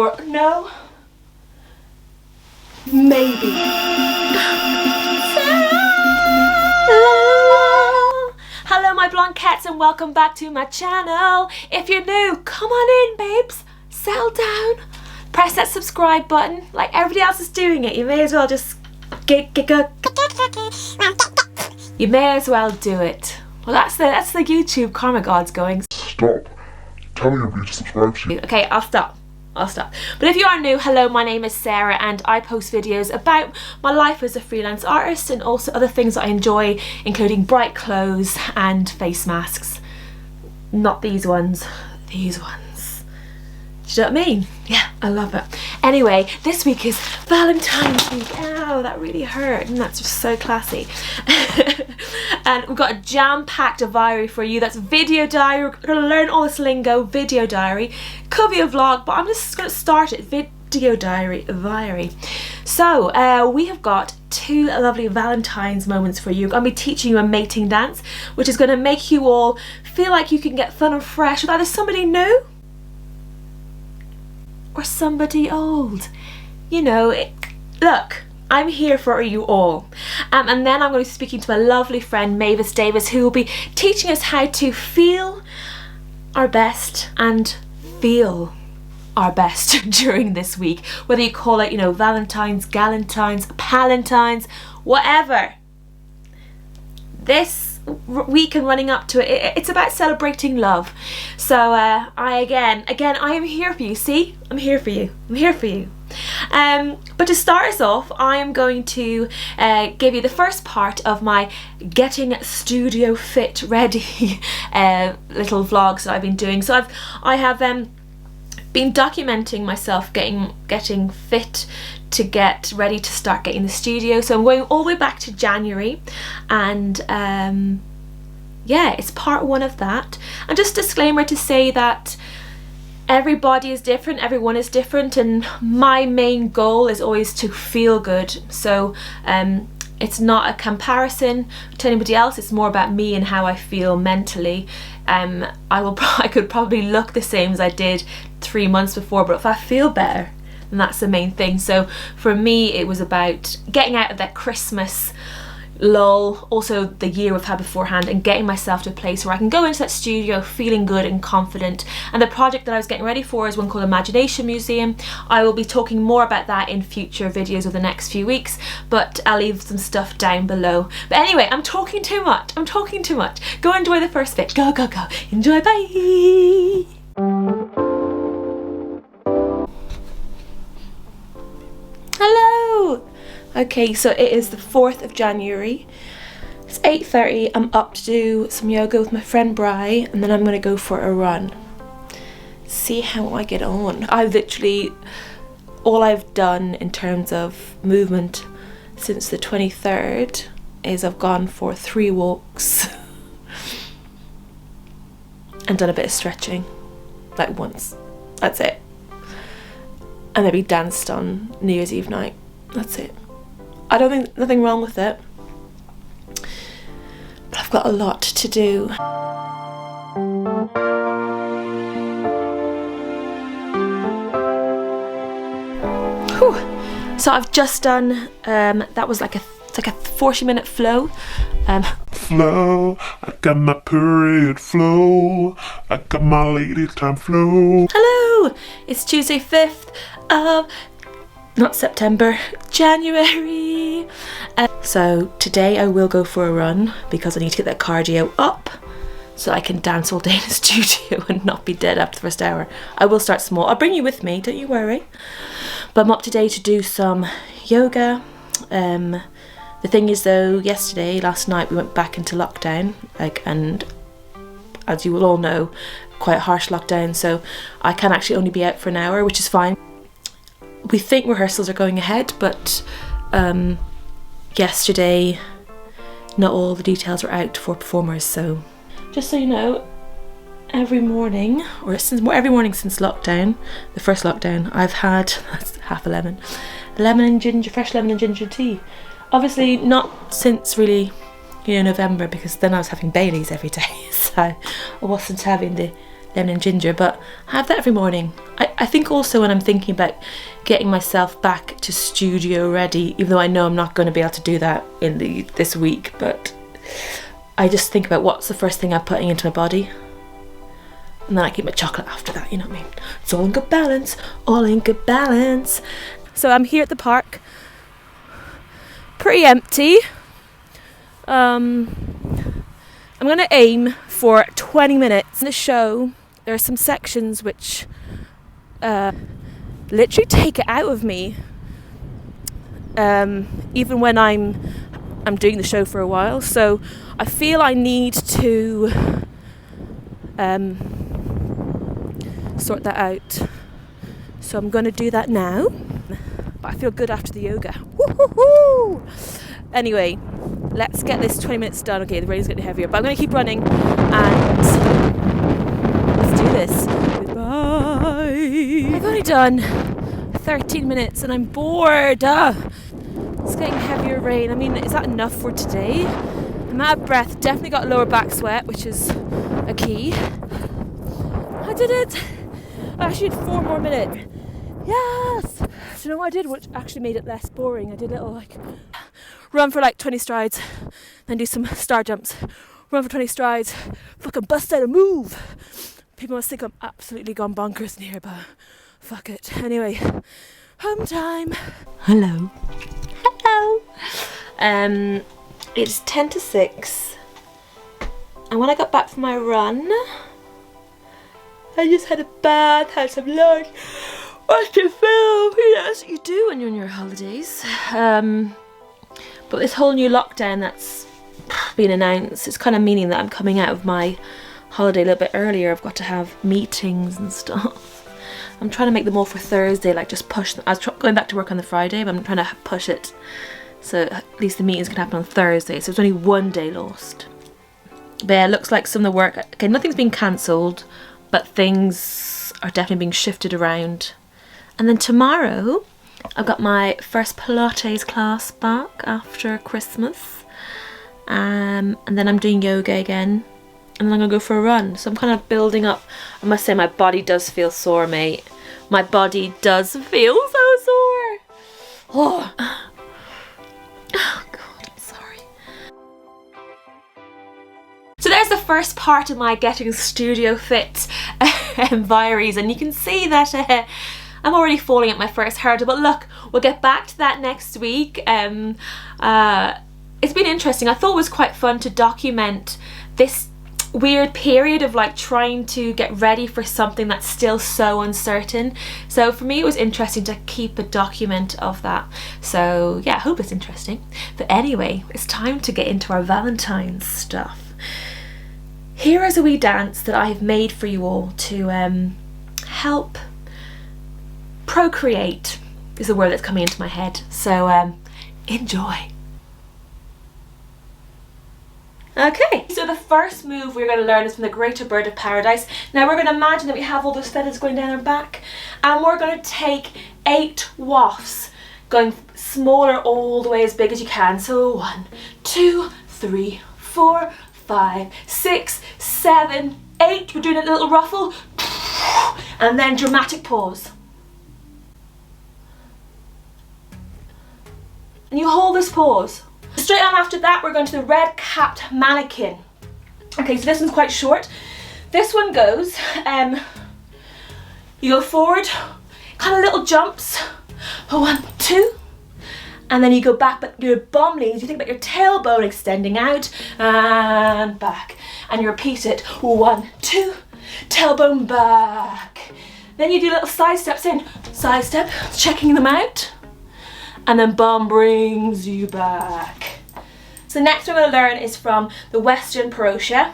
Or no? Maybe. Hello my Blanquettes and welcome back to my channel. If you're new, come on in babes. Settle down. Press that subscribe button. Like everybody else is doing it. You may as well just You may as well do it. Well, that's the YouTube karma gods going. Stop telling everybody to subscribe to you. Okay, I'll stop. But if you are new, hello, my name is Sarah and I post videos about my life as a freelance artist and also other things that I enjoy, including bright clothes and face masks. Not these ones, these ones. Do you know what I mean? Yeah, I love it. Anyway, this week is Valentine's week. Ow, that really hurt. And that's just so classy. And we've got a jam-packed Viary for you. That's video diary. We're going to learn all this lingo. Video diary. Could be a vlog, but I'm just going to start it. Video diary, Viary. So, we have got two lovely Valentine's moments for you. I'm going to be teaching you a mating dance, which is going to make you all feel like you can get fun and fresh with either somebody new or somebody old. You know, look, I'm here for you all. And then I'm going to be speaking to a lovely friend, Mavis Davis, who will be teaching us how to feel our best and feel our best during this week. Whether you call it, you know, Valentines, Galentines, Palentines, whatever. This week and running up to it, it's about celebrating love. So I am here for you. See, I'm here for you. But to start us off, I am going to give you the first part of my getting studio fit ready little vlogs that I've been doing. So I have been documenting myself getting fit to get ready to start getting the studio. So I'm going all the way back to January, and yeah, it's part one of that. And just disclaimer to say that everybody is different, everyone is different, and my main goal is always to feel good. So it's not a comparison to anybody else, it's more about me and how I feel mentally. I could probably look the same as I did 3 months before, but if I feel better, then that's the main thing. So for me, it was about getting out of that Christmas lull, also the year we've had beforehand, and getting myself to a place where I can go into that studio feeling good and confident. And the project that I was getting ready for is one called Imagination Museum. I will be talking more about that in future videos over the next few weeks, but I'll leave some stuff down below. But anyway, I'm talking too much. Go enjoy the first bit. Go. Enjoy, bye. Hello. Okay, so it is the 4th of January. It's 8:30. I'm up to do some yoga with my friend Bri, and then I'm going to go for a run. See how I get on. All I've done in terms of movement since the 23rd is I've gone for 3 walks and done a bit of stretching, like once. That's it. And maybe danced on New Year's Eve night. That's it. I don't think nothing wrong with it, but I've got a lot to do. Whew. So I've just done that was like a 40-minute flow. Flow, I got my period flow, I got my lady time flow. Hello, it's Tuesday 5th of not September, January. So today I will go for a run because I need to get that cardio up so I can dance all day in the studio and not be dead after the first hour. I will start small. I'll bring you with me, don't you worry. But I'm up today to do some yoga. The thing is though, last night we went back into lockdown, and as you will all know, quite a harsh lockdown, so I can actually only be out for an hour, which is fine. We think rehearsals are going ahead, but yesterday not all the details are out for performers. So just so you know, every morning since lockdown, the first lockdown, I've had half a lemon and ginger, fresh lemon and ginger tea. Obviously not since really, November, because then I was having Baileys every day, so I wasn't having the lemon and ginger, but I have that every morning. I think also when I'm thinking about getting myself back to studio ready, even though I know I'm not going to be able to do that in this week, but I just think about what's the first thing I'm putting into my body, and then I keep my chocolate after that, you know what I mean? It's all in good balance, all in good balance. So I'm here at the park, pretty empty. I'm going to aim for 20 minutes. In the show, there are some sections which literally take it out of me, even when I'm doing the show for a while. So I feel I need to sort that out. So I'm going to do that now. But I feel good after the yoga. Woo-hoo-hoo! Anyway, let's get this 20 minutes done. Okay, the rain's getting heavier, but I'm going to keep running and let's do this. Goodbye. I've only done 13 minutes and I'm bored. It's getting heavier rain. I mean, is that enough for today? I'm out of breath. Definitely got lower back sweat, which is a key. I did it. I actually did 4 more minutes. Yes! So you know what I did, which actually made it less boring? I did a little run for 20 strides, then do some star jumps. Run for 20 strides, fucking bust out a move. People must think I'm absolutely gone bonkers in here, but fuck it. Anyway, home time. Hello. Hello. It's 10 to 6. And when I got back from my run, I just had a bath, had some lunch, watched a film. You know, that's what you do when you're on your holidays. But this whole new lockdown that's been announced, it's kind of meaning that I'm coming out of my holiday a little bit earlier. I've got to have meetings and stuff. I'm trying to make them all for Thursday, just push them. I was going back to work on the Friday, but I'm trying to push it so at least the meetings can happen on Thursday. So it's only 1 day lost. But yeah, it looks like some of the work, okay, nothing's been cancelled, but things are definitely being shifted around. And then tomorrow, I've got my first Pilates class back after Christmas. And then I'm doing yoga again. And then I'm going to go for a run. So I'm kind of building up. I must say my body does feel sore, mate. My body does feel so sore. Oh, God, I'm sorry. So there's the first part of my getting studio fit Viaries. And you can see that I'm already falling at my first hurdle, but look, we'll get back to that next week. It's been interesting. I thought it was quite fun to document this weird period of trying to get ready for something that's still so uncertain. So for me it was interesting to keep a document of that. So yeah, I hope it's interesting. But anyway, it's time to get into our Valentines stuff. Here is a wee dance that I've made for you all to help procreate, is a word that's coming into my head. So enjoy. Okay, so the first move we're going to learn is from the Greater Bird of Paradise. Now we're going to imagine that we have all those feathers going down our back, and we're going to take 8 wafts, going smaller all the way as big as you can. So 1, 2, 3, 4, 5, 6, 7, 8. We're doing a little ruffle, and then dramatic pause. And you hold this pause. Straight on after that, we're going to the red-capped mannequin. Okay, so this one's quite short. This one goes, you go forward, kind of little jumps. 1, 2, and then you go back, but your bum leans. You think about your tailbone extending out and back, and you repeat it. 1, 2, tailbone back. Then you do little side steps in, side step, checking them out. And then bum brings you back. So next we're going to learn is from the Western Parosha.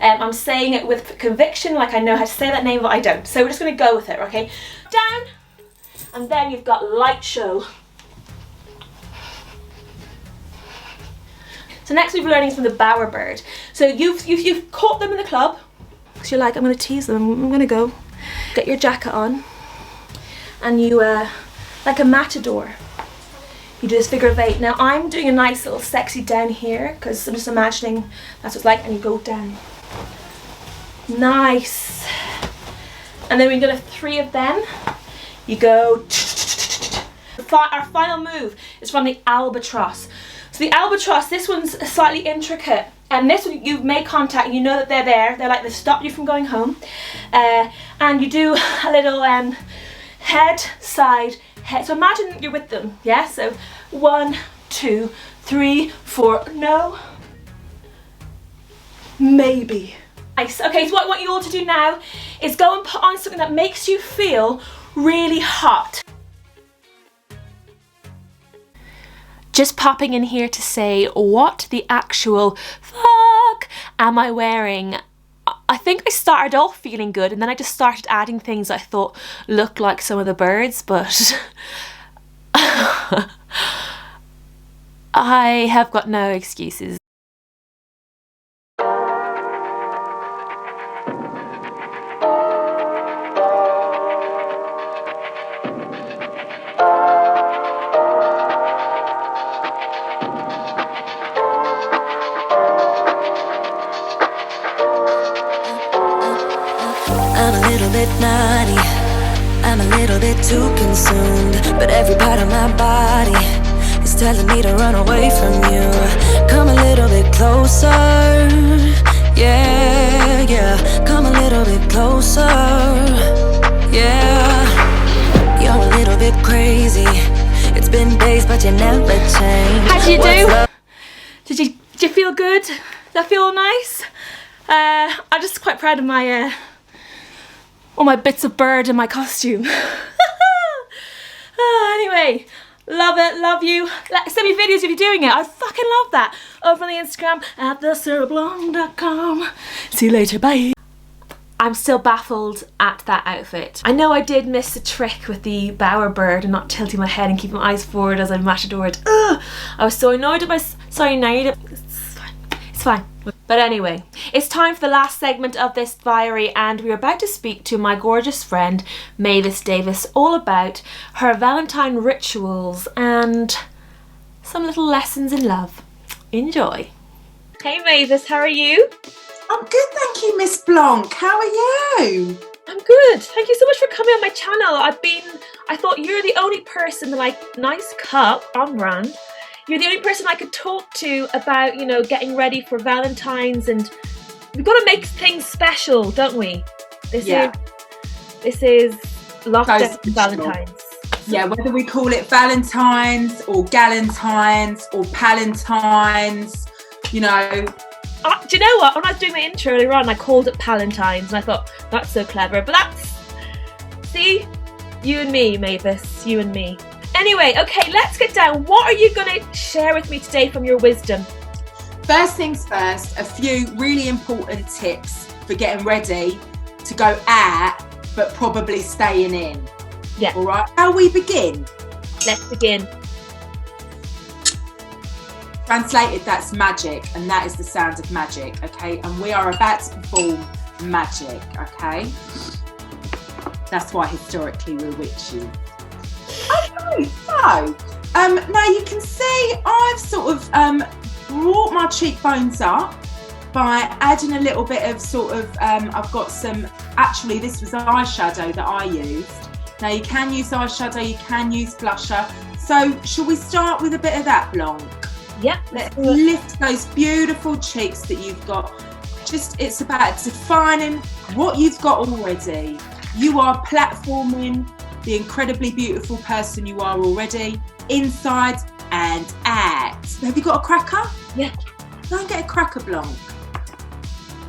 I'm saying it with conviction, like I know how to say that name, but I don't. So we're just going to go with it, okay? Down, and then you've got light show. So next we're learning from the bowerbird. So you've caught them in the club. So you're like, I'm going to tease them. I'm going to go. Get your jacket on, and you like a matador. You do this figure of 8. Now I'm doing a nice little sexy down here because I'm just imagining that's what it's like, and you go down. Nice. And then we're gonna 3 of them. You go. Our final move is from the albatross. So the albatross, this one's slightly intricate. And this one, you've made contact, you know that they're there. They're like, they stop you from going home. And you do a little head, side, head. So imagine you're with them, yeah? So 1, 2, 3, 4, no. Maybe. Nice. Okay, so what I want you all to do now is go and put on something that makes you feel really hot. Just popping in here to say, what the actual fuck am I wearing? I think I started off feeling good and then I just started adding things I thought looked like some of the birds, but I have got no excuses. I'm a little bit naughty, I'm a little bit too consumed, but every part of my body is telling me to run away from you. Come a little bit closer, yeah, yeah. Come a little bit closer, yeah. You're a little bit crazy, it's been days but you never change. How did you do? Did you feel good? Did that feel nice? I'm just quite proud of my all my bits of bird in my costume. Anyway, love it, love you. Send me videos if you're doing it. I fucking love that. Over on the Instagram at thesarahblonde.com. See you later, bye. I'm still baffled at that outfit. I know I did miss a trick with the bower bird and not tilting my head and keeping my eyes forward as I matadored. I was so annoyed at myself. Sorry, Naida. It's fine. But anyway, it's time for the last segment of this Viary, and we're about to speak to my gorgeous friend Mavis Davis all about her Valentine rituals and some little lessons in love. Enjoy. Hey Mavis, how are you? I'm good, thank you, Miss Blanc. How are you? I'm good. Thank you so much for coming on my channel. I thought you're the only person that, like, nice cup, on brand. You're the only person I could talk to about, you know, getting ready for Valentines, and we've got to make things special, don't we? This is lockdown Valentines. Yeah, whether we call it Valentines or Galentines or Palentines, you know. Do you know what? When I was doing my intro earlier on, I called it Palentines, and I thought, that's so clever. But see? You and me, Mavis. You and me. Anyway, okay, let's get down. What are you going to share with me today from your wisdom? First things first, a few really important tips for getting ready to go out, but probably staying in. Yeah. All right. Shall we begin? Let's begin. Translated, that's magic, and that is the sound of magic, okay? And we are about to perform magic, okay? That's why historically we're witches. Okay, so now you can see I've sort of brought my cheekbones up by adding a little bit of sort of, I've got some, actually this was eyeshadow that I used. Now you can use eyeshadow, you can use blusher. So shall we start with a bit of that, Blanc? Yep. Let's lift those beautiful cheeks that you've got. It's about defining what you've got already. You are platforming the incredibly beautiful person you are already, inside and out. Have you got a cracker? Yeah. Go and get a cracker, Blanc.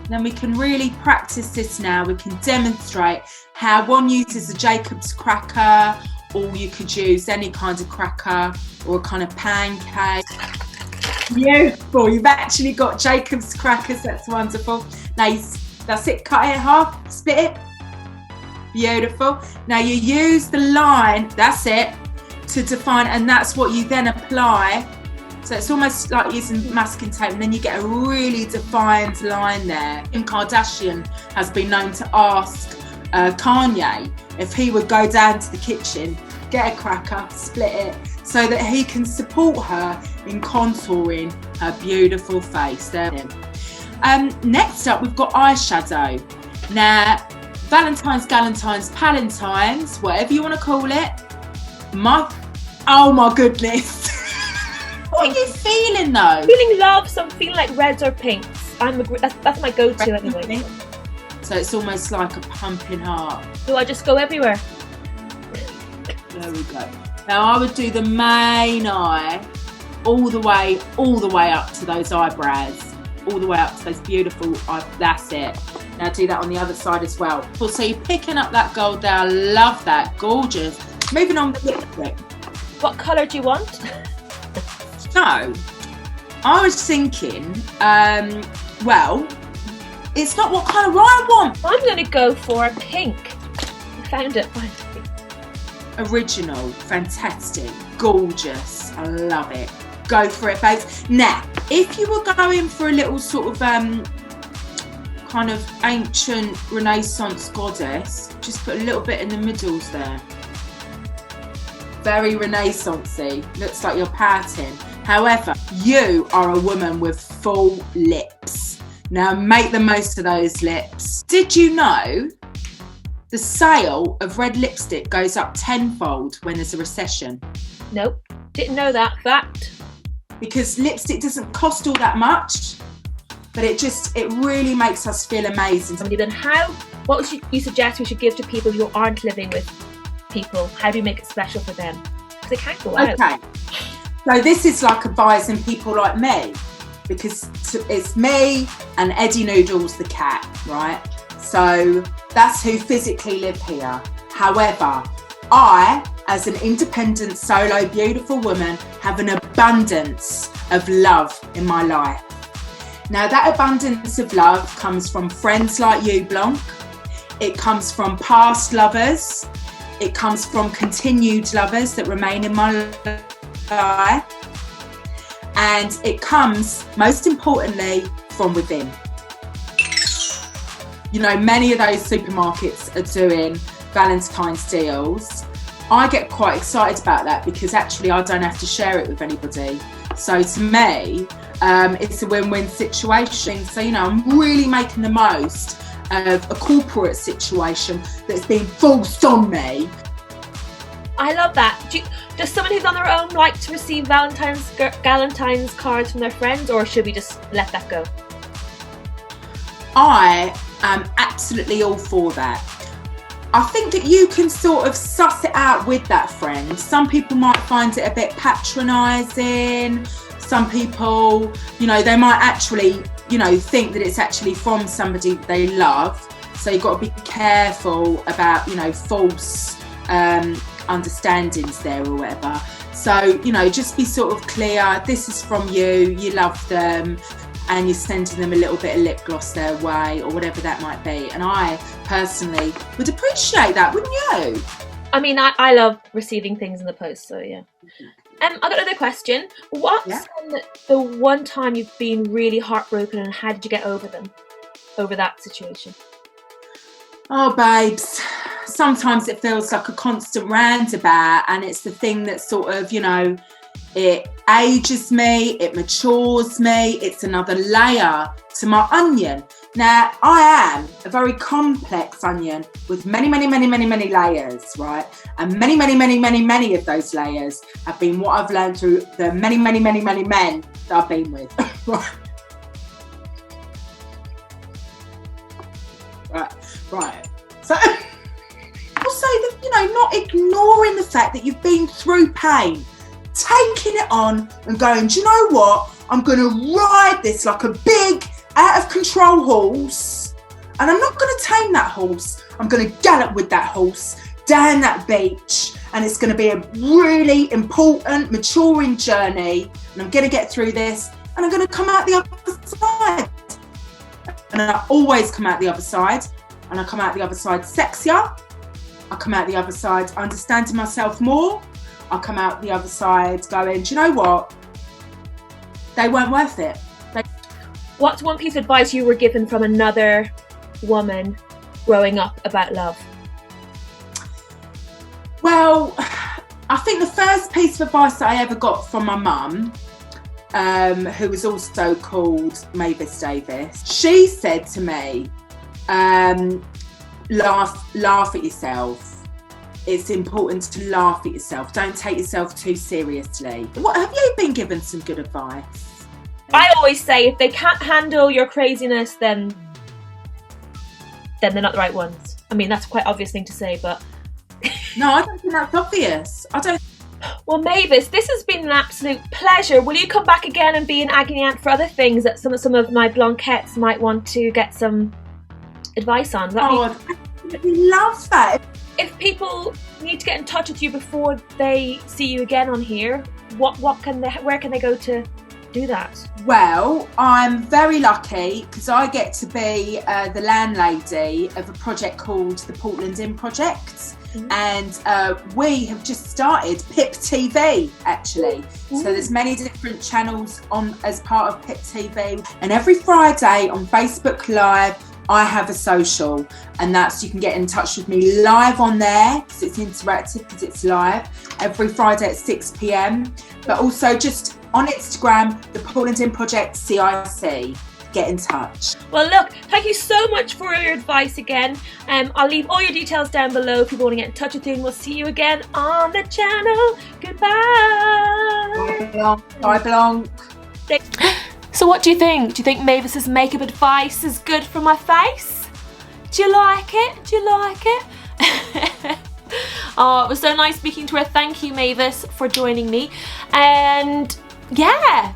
Then we can really practice this now. We can demonstrate how one uses a Jacob's cracker, or you could use any kind of cracker or a kind of pancake. Beautiful, you've actually got Jacob's crackers, that's wonderful. Now that's it, cut it in half, split it. Beautiful. Now you use the line, that's it, to define, and that's what you then apply. So it's almost like using masking tape, and then you get a really defined line there. Kim Kardashian has been known to ask Kanye if he would go down to the kitchen, get a cracker, split it, so that he can support her in contouring her beautiful face. There. Next up, we've got eyeshadow. Now, Valentines, Galentines, Palentines, whatever you want to call it. Oh my goodness. What are you feeling though? Feeling love, so I'm feeling like reds or pinks. That's my go-to anyway. So it's almost like a pumping heart. Do I just go everywhere? There we go. Now I would do the main eye all the way up to those eyebrows, all the way up to those beautiful eyes. That's it. Now do that on the other side as well. So you're picking up that gold there. I love that. Gorgeous. Moving on with the lipstick. What colour do you want? So I was thinking, well, it's not what colour I want. I'm going to go for a pink. I found it finally. Original, fantastic, gorgeous. I love it. Go for it, babes. Now, if you were going for a little sort of kind of ancient Renaissance goddess, just put a little bit in the middles there. Very Renaissance-y. Looks like you're pouting. However, you are a woman with full lips. Now make the most of those lips. Did you know the sale of red lipstick goes up tenfold when there's a recession? Nope, didn't know that fact. Because lipstick doesn't cost all that much, but it really makes us feel amazing. Then what would you suggest we should give to people who aren't living with people? How do you make it special for them? Because they can't go out. Okay, so this is like advising people like me, because it's me and Eddie Noodles the cat, right? So that's who physically live here. However, I, as an independent, solo, beautiful woman, have an abundance of love in my life. Now that abundance of love comes from friends like you, Blanc. It comes from past lovers. It comes from continued lovers that remain in my life. And it comes, most importantly, from within. You know, many of those supermarkets are doing Valentine's deals. I get quite excited about that because actually I don't have to share it with anybody. So to me, it's a win-win situation. So, you know, I'm really making the most of a corporate situation that's been forced on me. I love that. Does someone who's on their own like to receive Galentines cards from their friends, or should we just let that go? I am absolutely all for that. I think that you can sort of suss it out with that friend. Some people might find it a bit patronising. Some people, you know, they might actually, you know, think that it's actually from somebody they love. So you've got to be careful about, you know, false understandings there or whatever. So, you know, just be sort of clear. This is from you love them, and you're sending them a little bit of lip gloss their way or whatever that might be. And I personally would appreciate that, wouldn't you? I mean, I love receiving things in the post, so yeah. I've got another question. What's the one time you've been really heartbroken, and how did you get over that situation? Oh, babes, sometimes it feels like a constant roundabout, and it's the thing that sort of, you know, it ages me, it matures me, it's another layer to my onion. Now, I am a very complex onion with many, many, many, many, many layers, right? And many, many, many, many, many of those layers have been what I've learned through the many, many, many, many men that I've been with. Right. So, also, you know, not ignoring the fact that you've been through pain, taking it on and going, do you know what? I'm going to ride this like a big, out of control horse, and I'm not going to tame that horse. I'm going to gallop with that horse down that beach, and it's going to be a really important, maturing journey, and I'm going to get through this, and I'm going to come out the other side. And I always come out the other side, and I come out the other side sexier. I come out the other side understanding myself more. I come out the other side going, do you know what? They weren't worth it. What's one piece of advice you were given from another woman growing up about love? Well, I think the first piece of advice that I ever got from my mum, who was also called Mavis Davis, she said to me, laugh at yourself. It's important to laugh at yourself. Don't take yourself too seriously. What have you been given some good advice? I always say if they can't handle your craziness, then they're not the right ones. I mean, that's a quite obvious thing to say, but No, I don't think that's obvious. Well, Mavis, this has been an absolute pleasure. Will you come back again and be an agony aunt for other things that some of my Blanquettes might want to get some advice on? I love that. If people need to get in touch with you before they see you again on here, where can they go to do that? Well, I'm very lucky because I get to be the landlady of a project called the Portland Inn Project. And we have just started PIP TV, actually. So there's many different channels on as part of PIP TV. And every Friday on Facebook Live, I have a social, and that's, you can get in touch with me live on there because it's interactive, because it's live every Friday at 6 p.m. But also just on Instagram, the Portland Inn Project CIC. Get in touch. Well, look, thank you so much for your advice again. I'll leave all your details down below if people want to get in touch with you, and we'll see you again on the channel. Goodbye. Bye, Blanc. So what do you think? Do you think Mavis's makeup advice is good for my face? Do you like it? Do you like it? Oh, it was so nice speaking to her. Thank you, Mavis, for joining me. And yeah,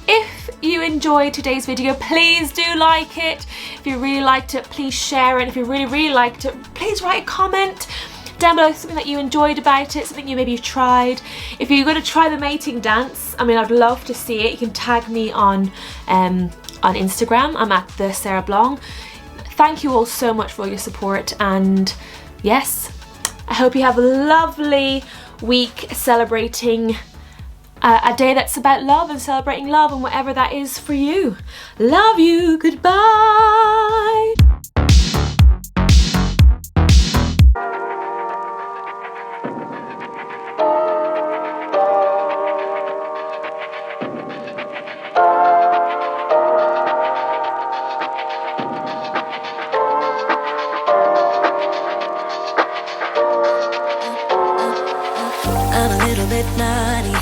if you enjoyed today's video, please do like it. If you really liked it, please share it. If you really liked it, please write a comment down below, something that you enjoyed about it, something you maybe you've tried. If you're going to try the mating dance, I mean, I'd love to see it. You can tag me on Instagram. I'm at the Sarah Blanc. Thank you all so much for your support, and yes, I hope you have a lovely week celebrating a day that's about love and celebrating love and whatever that is for you. Love you. Goodbye. I'm a little bit naughty.